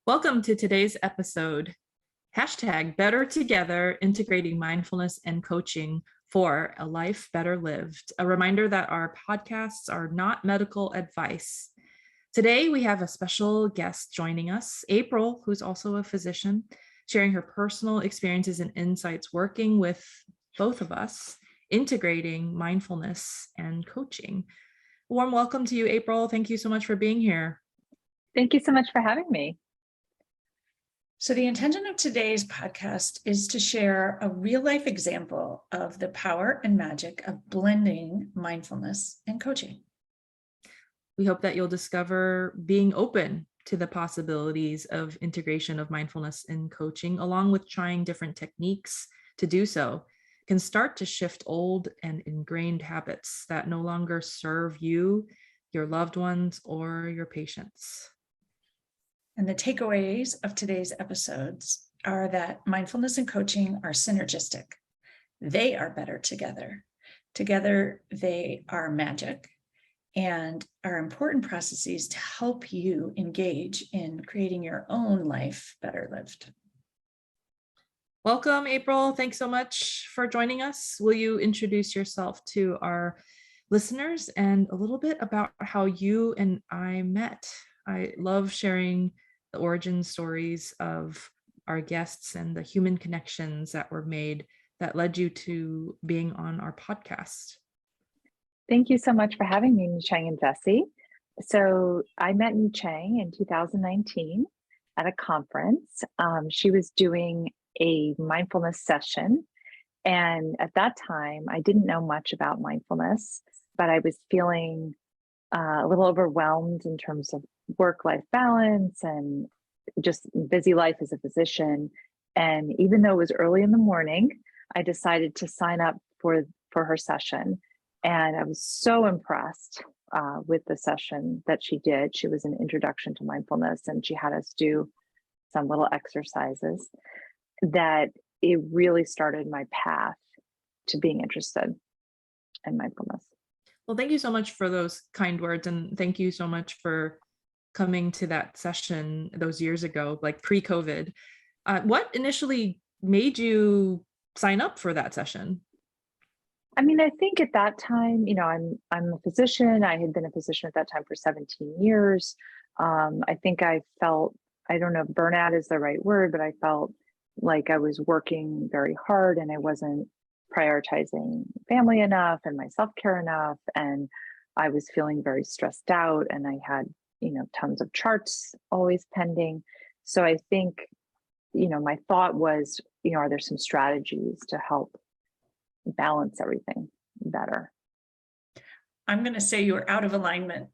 Welcome to today's episode. Hashtag Better Together, integrating mindfulness and coaching for a life better lived. A reminder that our podcasts are not medical advice. Today, we have a special guest joining us, April, who's also a physician, sharing her personal experiences and insights working with both of us, integrating mindfulness and coaching. A warm welcome to you, April. Thank you so much for being here. Thank you so much for having me. So the intention of today's podcast is to share a real-life example of the power and magic of blending mindfulness and coaching. We hope that you'll discover being open to the possibilities of integration of mindfulness in coaching, along with trying different techniques to do so, can start to shift old and ingrained habits that no longer serve you, your loved ones, or your patients. And the takeaways of today's episodes are that mindfulness and coaching are synergistic. They are better together. Together, they are magic and are important processes to help you engage in creating your own life better lived. Welcome, April. Thanks so much for joining us. Will you introduce yourself to our listeners and a little bit about how you and I met? I love sharing the origin stories of our guests and the human connections that were made that led you to being on our podcast. Thank you so much for having me, Nichang and Jessie. So I met Nichang in 2019 at a conference. She was doing a mindfulness session. And at that time, I didn't know much about mindfulness, but I was feeling a little overwhelmed in terms of work-life balance and just busy life as a physician. And even though it was early in the morning, I decided to sign up for her session. And I was so impressed with the session that she did. She was an introduction to mindfulness, and she had us do some little exercises that it really started my path to being interested in mindfulness. Well, thank you so much for those kind words. And thank you so much for coming to that session those years ago, like pre-COVID. What initially made you sign up for that session? I mean, I think at that time, I'm a physician. I had been a physician at that time for 17 years. I think I felt, I don't know if burnout is the right word, but I felt like I was working very hard and I wasn't prioritizing family enough and my self-care enough. And I was feeling very stressed out, and I had, tons of charts always pending. So I think, my thought was, are there some strategies to help balance everything better? I'm going to say you were out of alignment.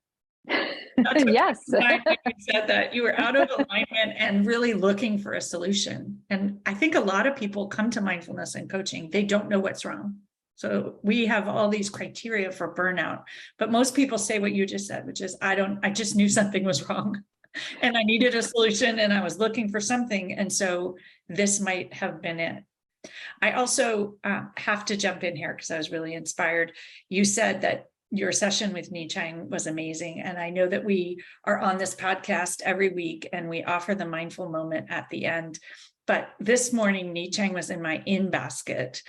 Yes. You said that you were out of alignment and really looking for a solution. And I think a lot of people come to mindfulness and coaching, they don't know what's wrong. So we have all these criteria for burnout, but most people say what you just said, which is, I just knew something was wrong and I needed a solution and I was looking for something. And so this might have been it. I also have to jump in here because I was really inspired. You said that your session with Nichang was amazing. And I know that we are on this podcast every week and we offer the mindful moment at the end. But this morning, Nichang was in my in basket,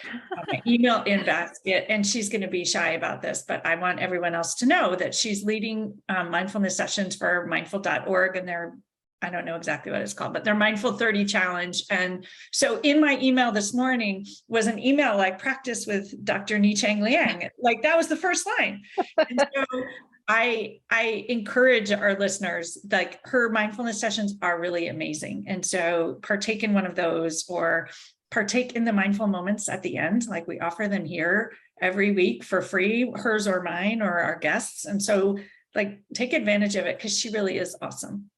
my email in basket, and she's going to be shy about this, but I want everyone else to know that she's leading mindfulness sessions for mindful.org, and they're, I don't know exactly what it's called, but they're Mindful 30 Challenge. And so in my email this morning was an email like practice with Dr. Nichang Liang. Like that was the first line. And so I encourage our listeners, like her mindfulness sessions are really amazing. And so partake in one of those or partake in the mindful moments at the end. Like we offer them here every week for free, hers or mine or our guests. And so like take advantage of it because she really is awesome.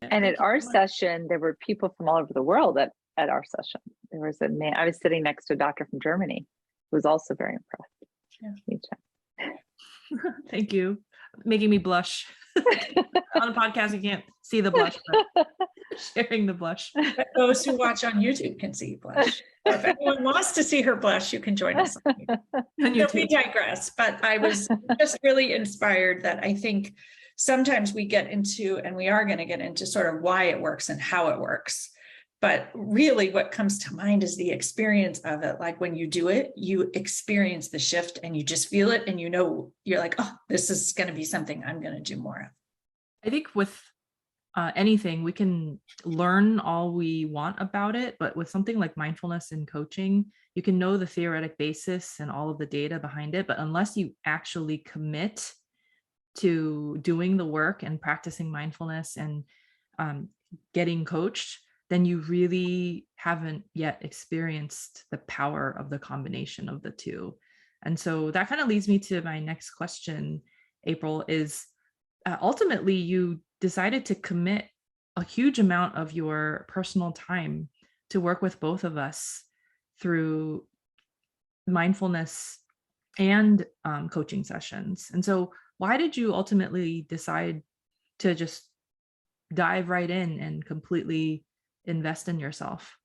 And at our session, there were people from all over the world at our session. There was a man, I was sitting next to a doctor from Germany who was also very impressed. Yeah. Thank you. Making me blush. On a podcast, you can't see the blush, but sharing the blush. But those who watch on YouTube can see blush. If anyone wants to see her blush, you can join us on YouTube. So we digress, but I was just really inspired that I think sometimes we get into, and we are going to get into sort of why it works and how it works. But really what comes to mind is the experience of it. Like when you do it, you experience the shift and you just feel it. And you know, you're like, oh, this is going to be something I'm going to do more of. I think with anything, we can learn all we want about it, but with something like mindfulness and coaching, you can know the theoretic basis and all of the data behind it, but unless you actually commit to doing the work and practicing mindfulness and getting coached, then you really haven't yet experienced the power of the combination of the two. And so that kind of leads me to my next question, April, is ultimately you decided to commit a huge amount of your personal time to work with both of us through mindfulness and coaching sessions. And so why did you ultimately decide to just dive right in and completely invest in yourself?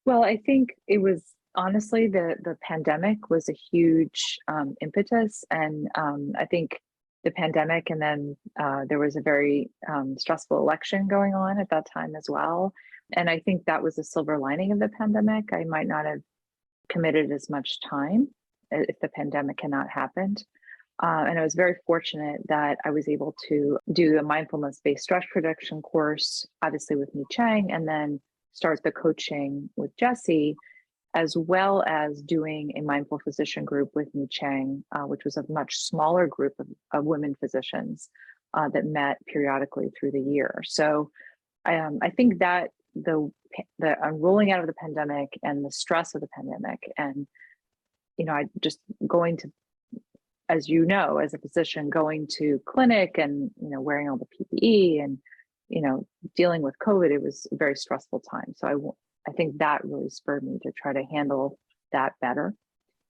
Well, I think it was honestly the pandemic was a huge impetus, and I think the pandemic, and then there was a very stressful election going on at that time as well. And I think that was a silver lining of the pandemic. I might not have committed as much time if the pandemic had not happened. And I was very fortunate that I was able to do a mindfulness-based stress reduction course, obviously with Mi Chang, and then start the coaching with Jessie, as well as doing a mindful physician group with Mi Chang, which was a much smaller group of women physicians that met periodically through the year. So I think that the rolling out of the pandemic and the stress of the pandemic, and I just going to, as you know, as a physician, going to clinic and wearing all the PPE and dealing with COVID, it was a very stressful time. So I think that really spurred me to try to handle that better.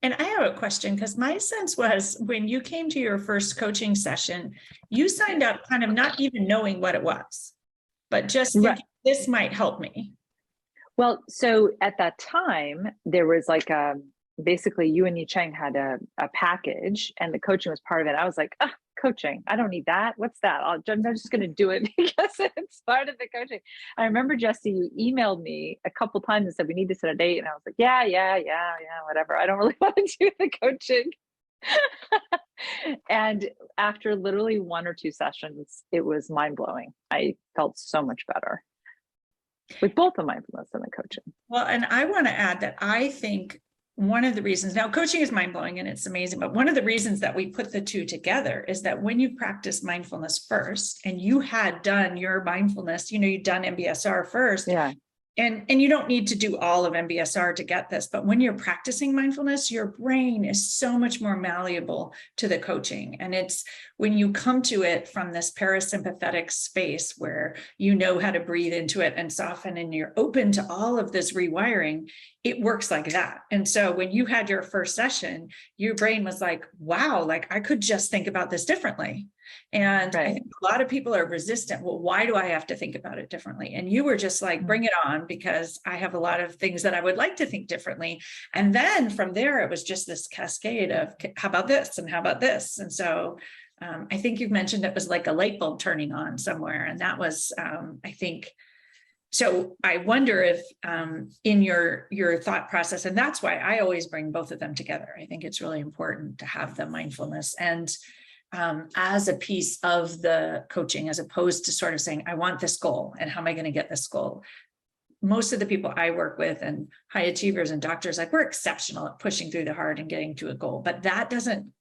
And I have a question, because my sense was when you came to your first coaching session, you signed up kind of not even knowing what it was, but just thinking, this might help me. Well, so at that time, there was like basically you and Mi Chang had a package, and the coaching was part of it. I was like, coaching, I don't need that. What's that? I'm just going to do it because it's part of the coaching. I remember, Jessie, you emailed me a couple times and said, we need to set a date. And I was like, yeah, whatever. I don't really want to do the coaching. And after literally 1 or 2 sessions, it was mind blowing. I felt so much better with both the mindfulness and the coaching. Well, and I want to add that I think one of the reasons, now coaching is mind-blowing and it's amazing, but one of the reasons that we put the two together is that when you practice mindfulness first, and you had done your mindfulness, you'd done MBSR first. Yeah. And you don't need to do all of MBSR to get this, but when you're practicing mindfulness, your brain is so much more malleable to the coaching. And it's when you come to it from this parasympathetic space where you know how to breathe into it and soften, and you're open to all of this rewiring, it works like that. And so when you had your first session, your brain was like, wow, like I could just think about this differently. And I think a lot of people are resistant. Well, why do I have to think about it differently? And you were just like, bring it on, because I have a lot of things that I would like to think differently. And then from there, it was just this cascade of how about this and how about this? And so I think you've mentioned it was like a light bulb turning on somewhere. And that was, I think, so I wonder if in your thought process, and that's why I always bring both of them together. I think it's really important to have the mindfulness and as a piece of the coaching, as opposed to sort of saying, I want this goal and how am I going to get this goal? Most of the people I work with and high achievers and doctors, like we're exceptional at pushing through the hard and getting to a goal, but that doesn't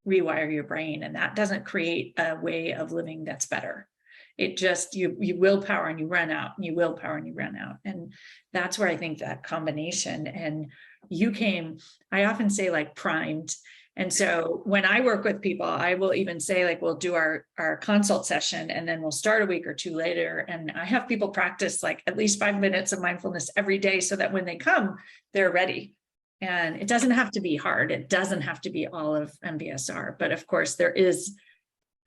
rewire your brain, and that doesn't create a way of living that's better. It just, you willpower and you run out, and you willpower and you run out. And that's where I think that combination, and you came, I often say like primed. And so when I work with people, I will even say like, we'll do our consult session, and then we'll start a week or 2 later. And I have people practice like at least 5 minutes of mindfulness every day, so that when they come, they're ready. And it doesn't have to be hard. It doesn't have to be all of MBSR, but of course there is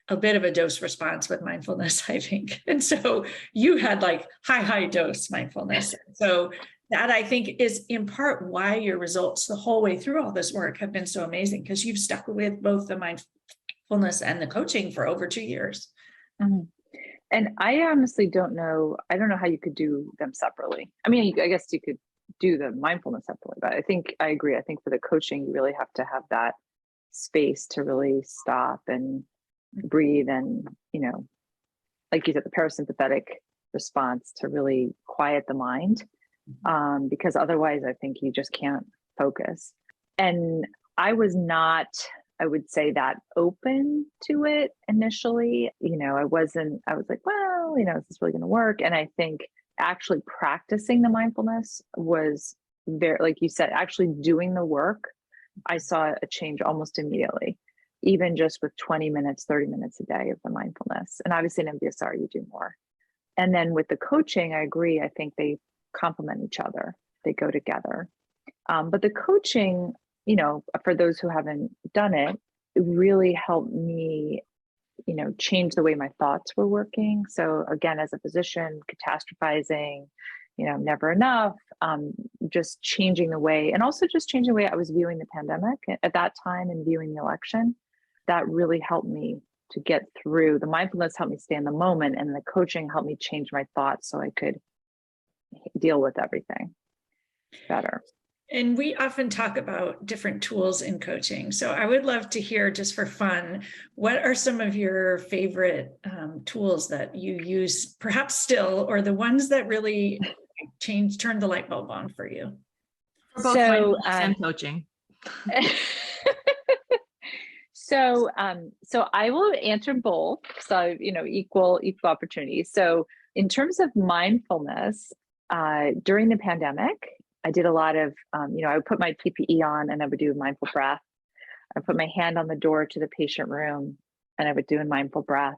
a bit of a dose response with mindfulness, I think. And so you had like high dose mindfulness. So that I think is in part why your results the whole way through all this work have been so amazing, because you've stuck with both the mindfulness and the coaching for over 2 years. Mhm. And I honestly don't know. I don't know how you could do them separately. I mean, I guess you could do the mindfulness separately, but I think I agree. I think for the coaching, you really have to have that space to really stop and breathe and, like you said, the parasympathetic response to really quiet the mind. Because otherwise I think you just can't focus. And I was not, I would say, that open to it initially. I was like, well, is this really going to work? And I think actually practicing the mindfulness was very, like you said, actually doing the work, I saw a change almost immediately, even just with 20 minutes, 30 minutes a day of the mindfulness. And obviously in MBSR, you do more. And then with the coaching, I agree. I think they complement each other. They go together. But the coaching, for those who haven't done it, really helped me, change the way my thoughts were working. So again, as a physician, catastrophizing, never enough, just changing the way, and also just changing the way I was viewing the pandemic at that time and viewing the election. That really helped me to get through. The mindfulness helped me stay in the moment, and the coaching helped me change my thoughts so I could deal with everything better. And we often talk about different tools in coaching. So I would love to hear, just for fun, what are some of your favorite tools that you use, perhaps still, or the ones that really turned the light bulb on for you? For both mindfulness and coaching. So I will answer both. So, equal opportunity. So in terms of mindfulness, during the pandemic, I did a lot of, I would put my PPE on and I would do mindful breath. I put my hand on the door to the patient room and I would do a mindful breath.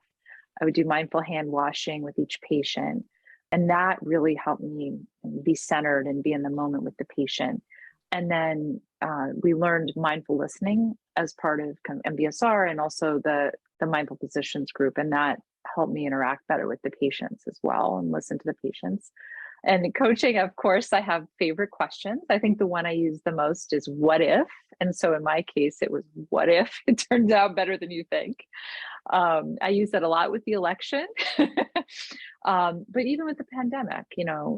I would do mindful hand washing with each patient. And that really helped me be centered and be in the moment with the patient. And then we learned mindful listening as part of kind of MBSR and also the mindful physicians group. And that helped me interact better with the patients as well and listen to the patients. And the coaching, of course, I have favorite questions. I think the one I use the most is what if? And so in my case, it was what if it turns out better than you think? I use that a lot with the election. But even with the pandemic,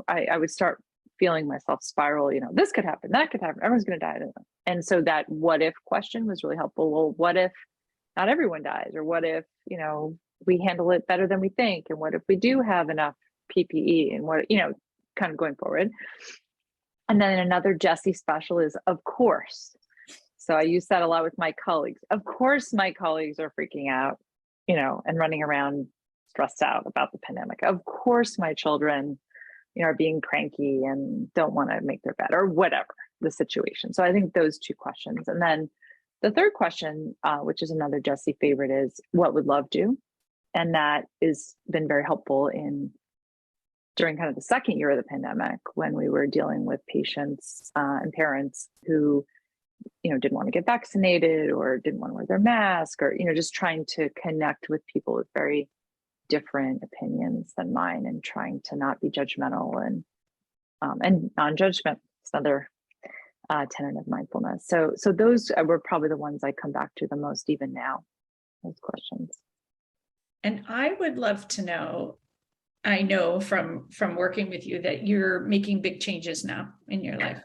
I would start feeling myself spiral, this could happen, that could happen, everyone's going to die. And so that what if question was really helpful. Well, what if not everyone dies? Or what if, we handle it better than we think? And what if we do have enough PPE and what, kind of going forward. And then another Jessie special is, of course. So I use that a lot with my colleagues. Of course, my colleagues are freaking out, and running around stressed out about the pandemic. Of course, my children, are being cranky and don't want to make their bed or whatever the situation. So I think those two questions. And then the third question, which is another Jessie favorite, is what would love do? And that has been very helpful during kind of the second year of the pandemic, when we were dealing with patients and parents who, didn't want to get vaccinated or didn't want to wear their mask, or, just trying to connect with people with very different opinions than mine and trying to not be judgmental and non-judgment. It's another tenet of mindfulness. So those were probably the ones I come back to the most even now, those questions. And I would love to know, I know from working with you that you're making big changes now in your life,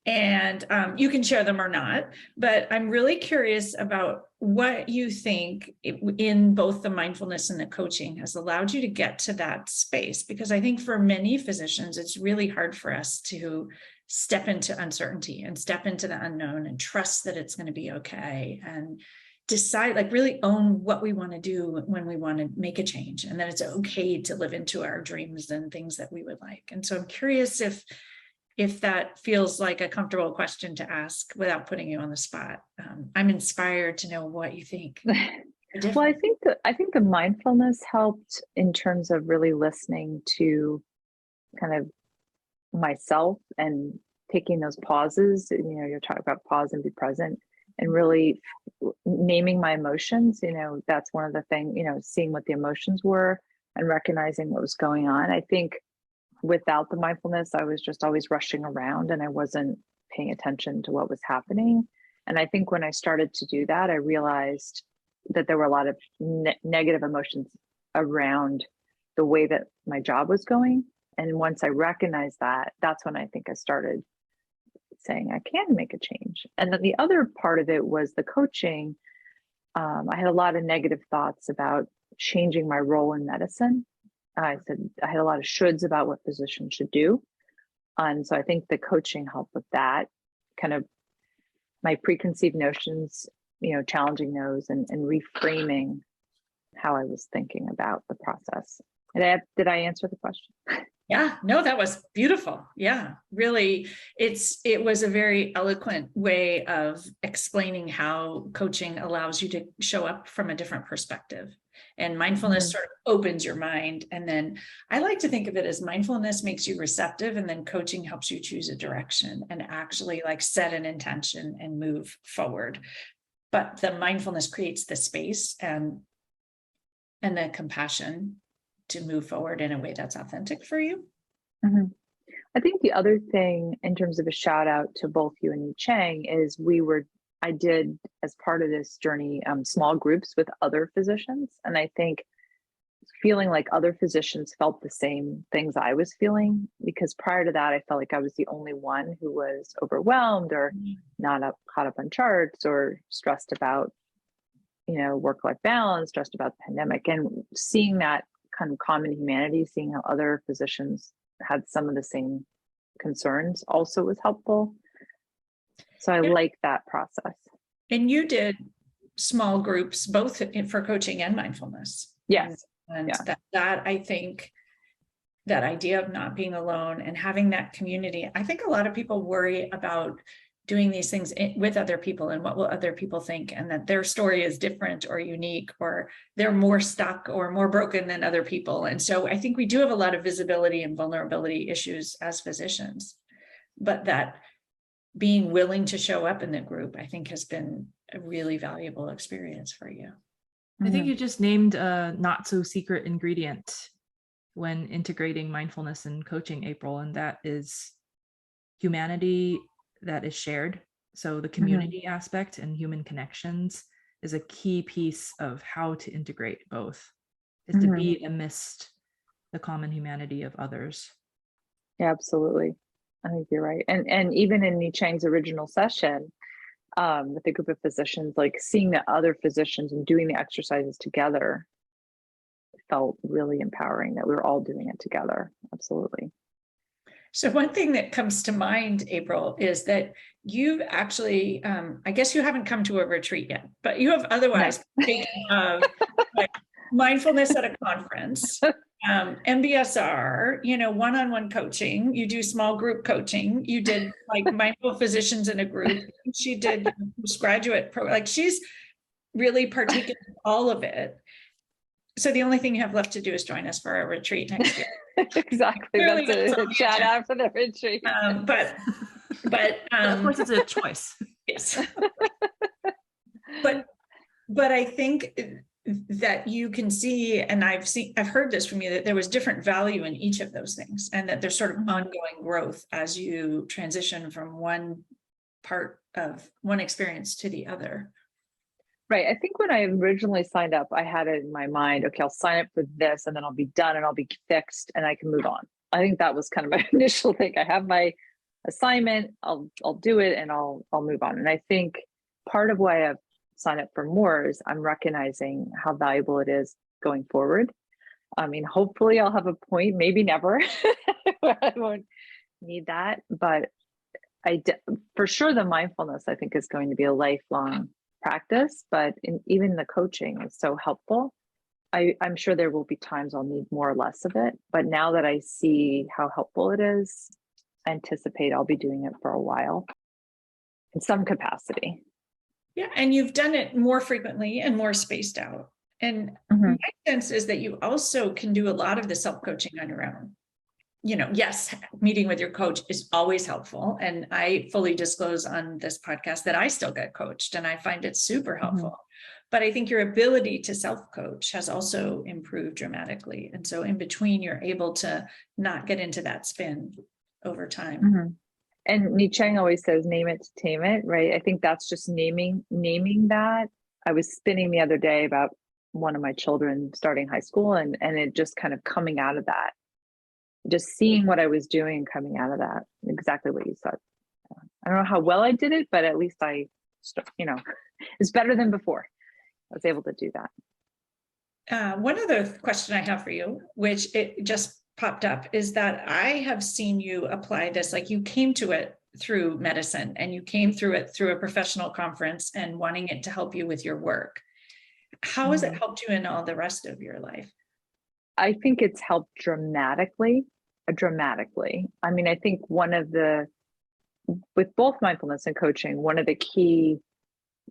and you can share them or not, but I'm really curious about what you think in both the mindfulness and the coaching has allowed you to get to that space. Because I think for many physicians, it's really hard for us to step into uncertainty and step into the unknown and trust that it's going to be okay, and decide, like, really own what we want to do when we want to make a change, and that it's okay to live into our dreams and things that we would like. And so I'm curious if that feels like a comfortable question to ask without putting you on the spot. I'm inspired to know what you think. Well, I think the mindfulness helped in terms of really listening to kind of myself and taking those pauses. You're talking about pause and be present, and really naming my emotions. That's one of the things, seeing what the emotions were and recognizing what was going on. I think without the mindfulness, I was just always rushing around and I wasn't paying attention to what was happening. And I think when I started to do that, I realized that there were a lot of negative emotions around the way that my job was going. And once I recognized that, that's when I think I started saying I can make a change. And then the other part of it was the coaching. I had a lot of negative thoughts about changing my role in medicine. I had a lot of shoulds about what physicians should do. And so I think the coaching helped with that, kind of my preconceived notions, challenging those and reframing how I was thinking about the process. Did I answer the question? Yeah, no, that was beautiful. Yeah, really, it was a very eloquent way of explaining how coaching allows you to show up from a different perspective. And mindfulness sort of opens your mind. And then I like to think of it as mindfulness makes you receptive, and then coaching helps you choose a direction and actually like set an intention and move forward. But the mindfulness creates the space and the compassion to move forward in a way that's authentic for you. Mm-hmm. I think the other thing in terms of a shout out to both you and Yi Chang is I did as part of this journey, small groups with other physicians. And I think feeling like other physicians felt the same things I was feeling, because prior to that, I felt like I was the only one who was overwhelmed or not caught up on charts or stressed about, work-life balance, stressed about the pandemic, and seeing that kind of common humanity, seeing how other physicians had some of the same concerns also was helpful. So I like that process. And you did small groups, both for coaching and mindfulness. Yes. And that I think that idea of not being alone and having that community, I think a lot of people worry about doing these things with other people and what will other people think, and that their story is different or unique, or they're more stuck or more broken than other people. And so I think we do have a lot of visibility and vulnerability issues as physicians, but that being willing to show up in the group, I think, has been a really valuable experience for you. I think you just named a not so secret ingredient when integrating mindfulness and coaching, April, and that is humanity that is shared. So the community aspect and human connections is a key piece of how to integrate both, is to be amidst the common humanity of others. Yeah, absolutely. I think you're right. And even in Yi Chang's original session, with a group of physicians, like seeing the other physicians and doing the exercises together felt really empowering, that we were all doing it together. Absolutely. So one thing that comes to mind, April, is that you've actually, I guess you haven't come to a retreat yet, but you have otherwise taken like mindfulness at a conference, MBSR, one-on-one coaching. You do small group coaching. You did like mindful physicians in a group. She did postgraduate like she's really partaken in all of it. So the only thing you have left to do is join us for a retreat next year. Exactly. Clearly That's a chat out for the retreat. But of course it's a choice. Yes. but I think that you can see, and I've heard this from you, that there was different value in each of those things, and that there's sort of ongoing growth as you transition from one part of one experience to the other. Right. I think when I originally signed up, I had it in my mind, okay, I'll sign up for this and then I'll be done and I'll be fixed and I can move on. I think that was kind of my initial thing. I have my assignment, I'll do it and I'll move on. And I think part of why I've signed up for more is I'm recognizing how valuable it is going forward. I mean, hopefully I'll have a point, maybe never, where I won't need that. But for sure, the mindfulness, I think, is going to be a lifelong practice, but even the coaching is so helpful. I'm sure there will be times I'll need more or less of it, but now that I see how helpful it is, I anticipate I'll be doing it for a while in some capacity. Yeah, and you've done it more frequently and more spaced out. And my sense is that you also can do a lot of the self-coaching on your own. Yes, meeting with your coach is always helpful. And I fully disclose on this podcast that I still get coached and I find it super helpful. But I think your ability to self-coach has also improved dramatically. And so in between, you're able to not get into that spin over time. And Yi Chang always says, name it to tame it, right? I think that's just naming that. I was spinning the other day about one of my children starting high school, and it just kind of coming out of that, just seeing what I was doing and coming out of that, exactly what you said. I don't know how well I did it, but at least it's better than before. I was able to do that. One other question I have for you, which it just popped up, is that I have seen you apply this, like you came to it through medicine and you came through it through a professional conference and wanting it to help you with your work. How has it helped you in all the rest of your life? I think it's helped dramatically. I mean, I think with both mindfulness and coaching, one of the key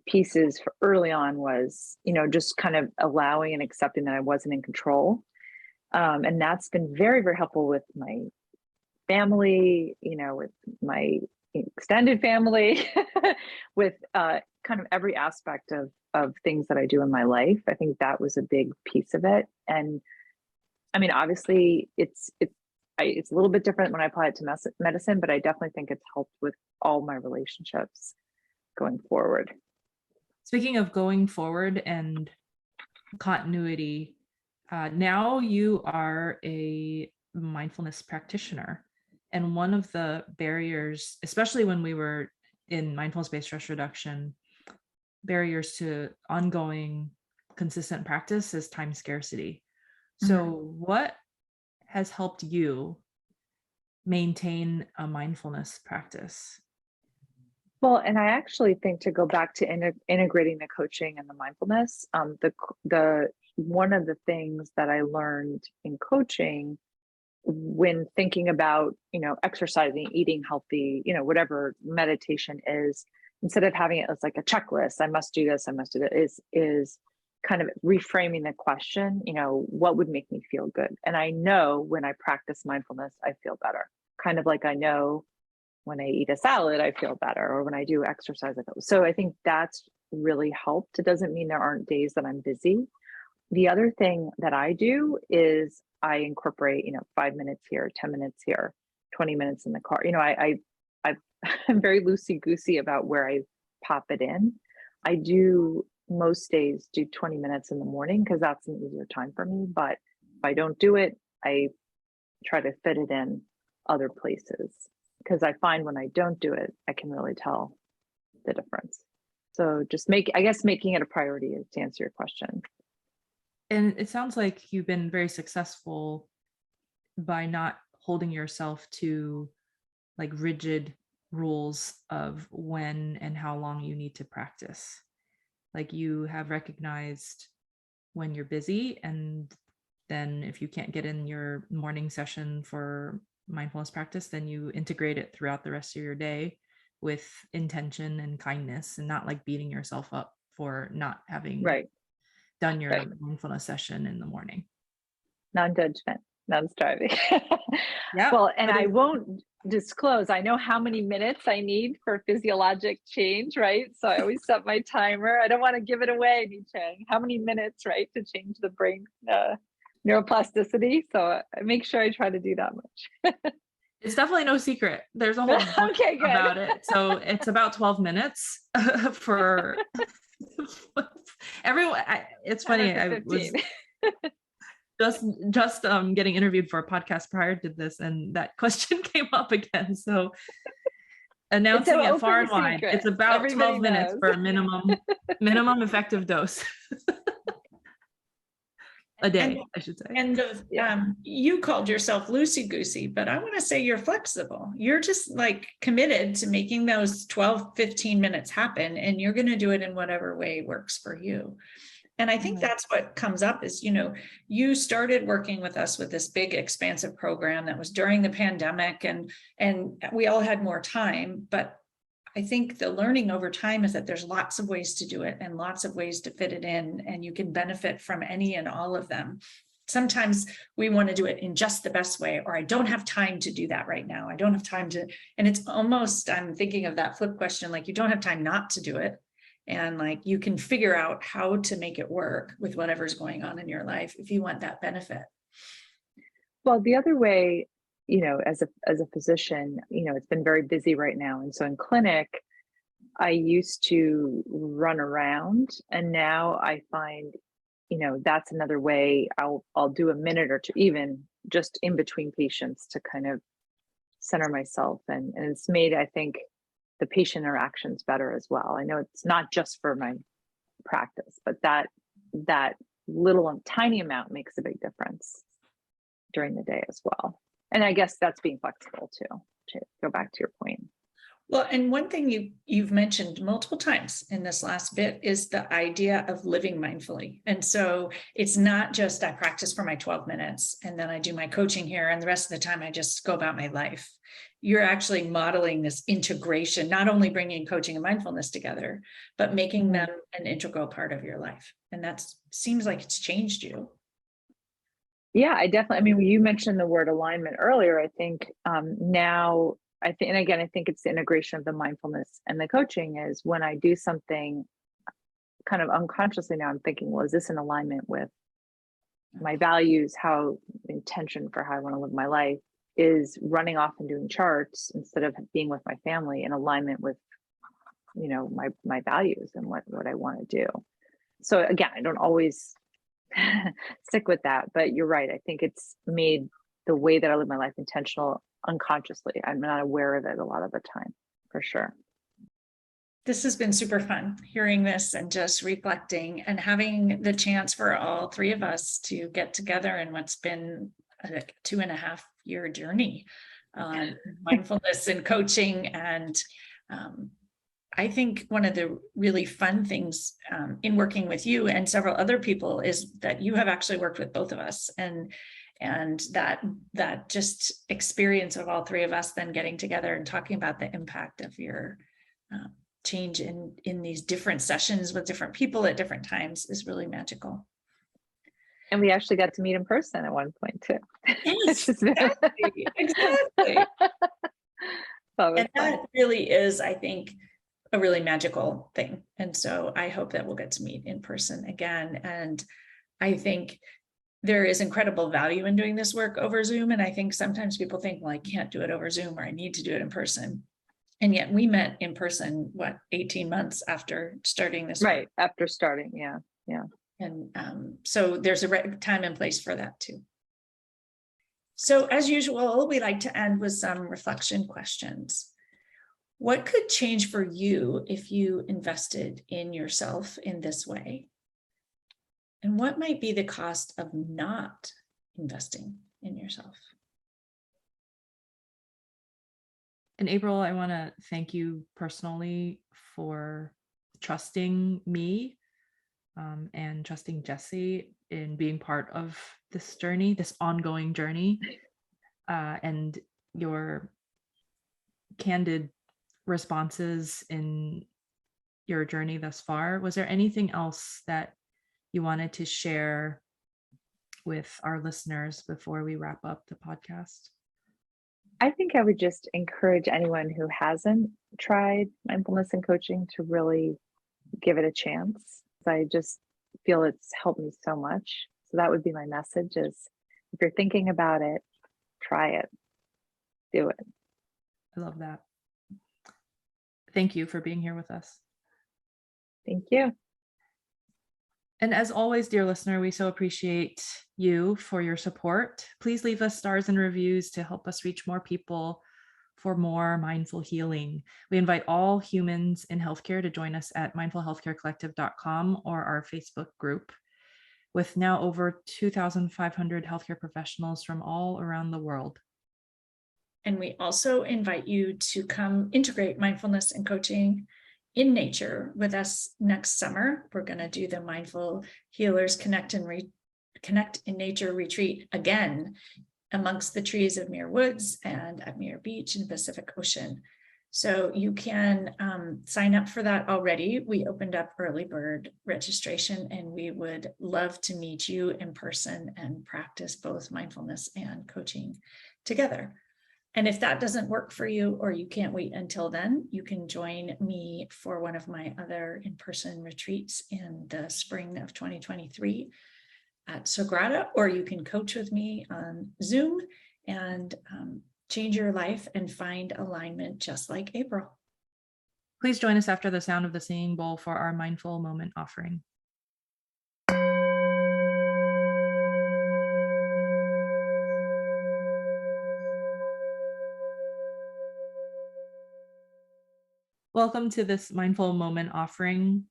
pieces for early on was, just kind of allowing and accepting that I wasn't in control. And that's been very, very helpful with my family, with my extended family, with kind of every aspect of things that I do in my life. I think that was a big piece of it. And I mean, obviously it's a little bit different when I apply it to medicine, but I definitely think it's helped with all my relationships going forward. Speaking of going forward and continuity, now you are a mindfulness practitioner. And one of the barriers, especially when we were in mindfulness-based stress reduction, barriers to ongoing consistent practice is time scarcity. So what has helped you maintain a mindfulness practice? Well, and I actually think, to go back to integrating the coaching and the mindfulness, the one of the things that I learned in coaching when thinking about, exercising, eating healthy, whatever meditation is, instead of having it as like a checklist, I must do this, I must do that, is kind of reframing the question, what would make me feel good? And I know when I practice mindfulness, I feel better. Kind of like I know when I eat a salad, I feel better, or when I do exercise, I feel. So I think that's really helped. It doesn't mean there aren't days that I'm busy. The other thing that I do is I incorporate, 5 minutes here, 10 minutes here, 20 minutes in the car. I'm very loosey-goosey about where I pop it in. I do most days do 20 minutes in the morning because that's an easier time for me. But if I don't do it, I try to fit it in other places, because I find when I don't do it, I can really tell the difference. So just making it a priority is to answer your question. And it sounds like you've been very successful by not holding yourself to like rigid rules of when and how long you need to practice. Like you have recognized when you're busy, and then if you can't get in your morning session for mindfulness practice, then you integrate it throughout the rest of your day with intention and kindness, and not like beating yourself up for not having done your mindfulness session in the morning. Non-judgment, non-striving. Yeah. Well, and I won't disclose, I know how many minutes I need for physiologic change, right? So I always set my timer. I don't want to give it away, Chang. How many minutes, right, to change the brain neuroplasticity? So I make sure I try to do that much. It's definitely no secret. There's a whole book about it. So it's about 12 minutes for everyone. It's funny. I was just getting interviewed for a podcast prior to this, and that question came up again. So announcing it far and wide, it's about Everybody 12 minutes for a minimum effective dose. A day, I should say. And you called yourself loosey-goosey, but I want to say you're flexible. You're just like committed to making those 12, 15 minutes happen, and you're going to do it in whatever way works for you. And I think that's what comes up is, you started working with us with this big expansive program that was during the pandemic, and we all had more time, but I think the learning over time is that there's lots of ways to do it and lots of ways to fit it in, and you can benefit from any and all of them. Sometimes we want to do it in just the best way, or I don't have time to do that right now. I don't have time to, and it's almost, I'm thinking of that flip question, like you don't have time not to do it. And like you can figure out how to make it work with whatever's going on in your life if you want that benefit. Well, the other way, as a physician, it's been very busy right now. And so in clinic, I used to run around, and now I find that's another way I'll do a minute or two, even just in between patients, to kind of center myself. And it's made, I think, the patient interactions better as well. I know it's not just for my practice, but that little tiny amount makes a big difference during the day as well. And I guess that's being flexible too, to go back to your point. Well, and one thing you've mentioned multiple times in this last bit is the idea of living mindfully. And so it's not just I practice for my 12 minutes and then I do my coaching here and the rest of the time I just go about my life. You're actually modeling this integration, not only bringing coaching and mindfulness together, but making them an integral part of your life. And that seems like it's changed you. Yeah, I mean, you mentioned the word alignment earlier. I think now, and again, I think it's the integration of the mindfulness and the coaching is when I do something kind of unconsciously now, I'm thinking, well, is this in alignment with my values, how intention for how I want to live my life? Is running off and doing charts instead of being with my family in alignment with, my values and what I want to do. So again, I don't always stick with that, but you're right. I think it's made the way that I live my life intentional unconsciously. I'm not aware of it a lot of the time, for sure. This has been super fun hearing this and just reflecting and having the chance for all three of us to get together in what's been a 2.5-year journey on mindfulness and coaching. And I think one of the really fun things in working with you and several other people is that you have actually worked with both of us, and that just experience of all three of us then getting together and talking about the impact of your change in these different sessions with different people at different times is really magical. And we actually got to meet in person at one point too. Yes, exactly. And that really is, I think, a really magical thing. And so I hope that we'll get to meet in person again. And I think there is incredible value in doing this work over Zoom. And I think sometimes people think, well, I can't do it over Zoom, or I need to do it in person. And yet we met in person, 18 months after starting this right work. After starting. Yeah. And so there's a time and place for that too. So as usual, we like to end with some reflection questions. What could change for you if you invested in yourself in this way? And what might be the cost of not investing in yourself? And April, I want to thank you personally for trusting me and trusting Jessie in being part of this journey, this ongoing journey, and your candid responses in your journey thus far. Was there anything else that you wanted to share with our listeners before we wrap up the podcast? I think I would just encourage anyone who hasn't tried mindfulness and coaching to really give it a chance. I just feel it's helped me so much. So that would be my message: is if you're thinking about it, try it, do it. I love that. Thank you for being here with us. Thank you. And as always, dear listener, we so appreciate you for your support. Please leave us stars and reviews to help us reach more people for more mindful healing. We invite all humans in healthcare to join us at mindfulhealthcarecollective.com or our Facebook group, with now over 2,500 healthcare professionals from all around the world. And we also invite you to come integrate mindfulness and coaching in nature with us next summer. We're going to do the Mindful Healers Connect in Nature retreat again amongst the trees of Muir Woods and at Muir Beach in the Pacific Ocean. So you can sign up for that already. We opened up early bird registration, and we would love to meet you in person and practice both mindfulness and coaching together. And if that doesn't work for you, or you can't wait until then, you can join me for one of my other in-person retreats in the spring of 2023 at Sagrada, or you can coach with me on Zoom and change your life and find alignment just like April. Please join us after the sound of the singing bowl for our mindful moment offering. Welcome to this mindful moment offering.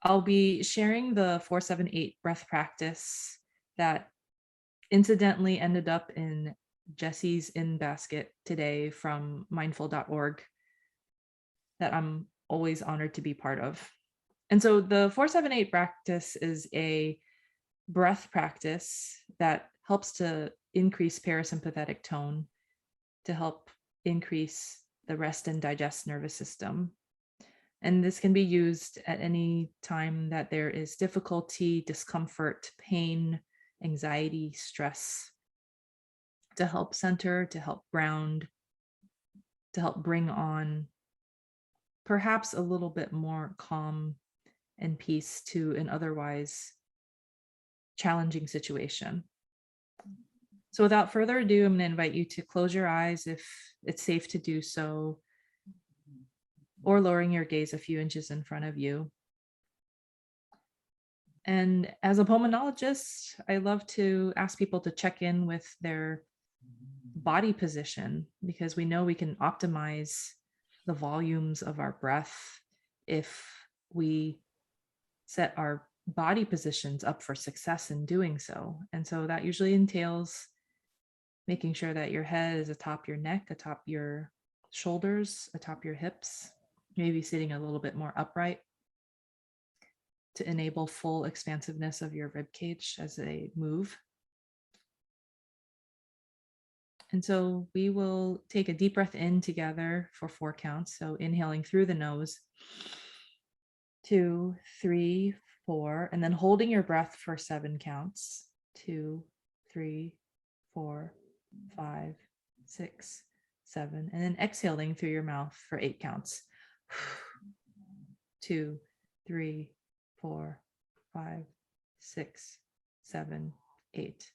I'll be sharing the 478 breath practice that incidentally ended up in Jessie's in basket today from mindful.org that I'm always honored to be part of. And so the 478 practice is a breath practice that helps to increase parasympathetic tone, to help increase the rest and digest nervous system. And this can be used at any time that there is difficulty, discomfort, pain, anxiety, stress, to help center, to help ground, to help bring on perhaps a little bit more calm and peace to an otherwise challenging situation. So without further ado, I'm going to invite you to close your eyes if it's safe to do so, or lowering your gaze a few inches in front of you. And as a pulmonologist, I love to ask people to check in with their body position, because we know we can optimize the volumes of our breath if we set our body positions up for success in doing so. And so that usually entails making sure that your head is atop your neck, atop your shoulders, atop your hips, maybe sitting a little bit more upright to enable full expansiveness of your rib cage as they move. And so we will take a deep breath in together for 4 counts. So inhaling through the nose, 2, 3, 4, and then holding your breath for 7 counts. 2, 3, 4, 5, 6, 7, and then exhaling through your mouth for 8 counts. 2, 3, 4, 5, 6, 7, 8.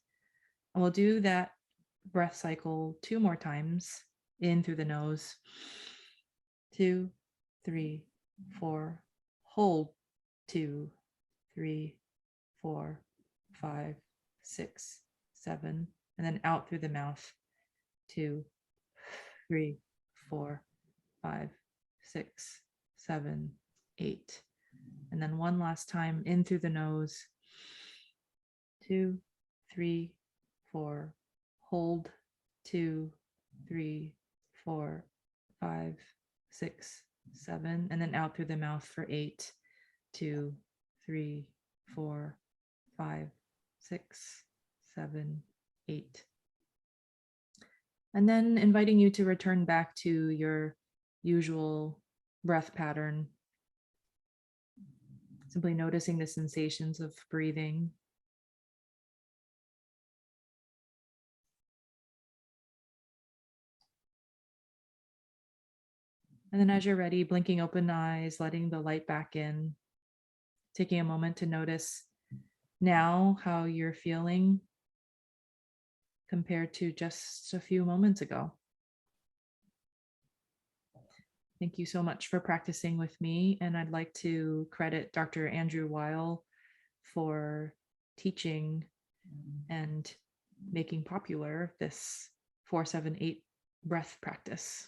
And we'll do that breath cycle 2 more times. In through the nose, 2, 3, 4, hold, 2, 3, 4, 5, 6, 7, and then out through the mouth, 2, 3, 4, 5, 6, 7, 8. And then one last time in through the nose, 2, 3, 4, hold, 2, 3, 4, 5, 6, 7, and then out through the mouth for 8, 2, 3, 4, 5, 6, 7, 8. And then inviting you to return back to your usual breath pattern. Simply noticing the sensations of breathing. And then as you're ready, blinking open eyes, letting the light back in, taking a moment to notice now how you're feeling compared to just a few moments ago. Thank you so much for practicing with me. And I'd like to credit Dr. Andrew Weil for teaching and making popular this 478 breath practice.